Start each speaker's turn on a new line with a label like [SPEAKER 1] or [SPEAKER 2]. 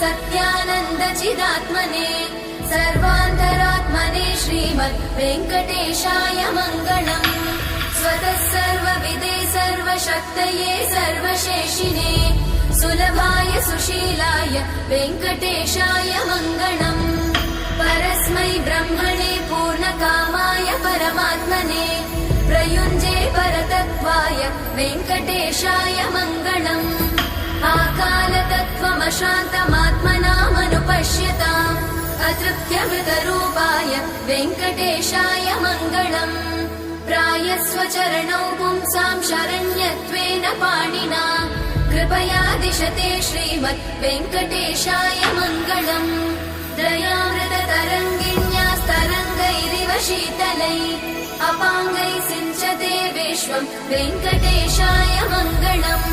[SPEAKER 1] सत्यानन्द चिदात्मने सर्वान्तरात्मने श्रीमद् वेङ्कटेशाय मङ्गलम्। स्वतः सर्वविदे सर्वशक्तये सर्वशेषिने सुलभाय सुशीलाय वेङ्कटेशाय मङ्गलम्। परस्मै ब्रह्मणे पूर्णकामाय परमात्मने प्रयुञ्जे परतत्त्वाय वेङ्कटेशाय मङ्गलम्। आकालतत्त्वमशान्तमात्मनामनुपश्यताम् अतृप्त्यमृतरूपाय वेङ्कटेशाय मङ्गलम्। प्रायस्वचरणौ पुंसां शरण्यत्वेन पाणिना कृपया दिशते श्रीमद् वेङ्कटेशाय मङ्गलम्। दयामृततरङ्गिण्यास्तरङ्गैरिव शीतलै अपाङ्गैः सिञ्चते विश्वम् वेङ्कटेशाय मङ्गलम्।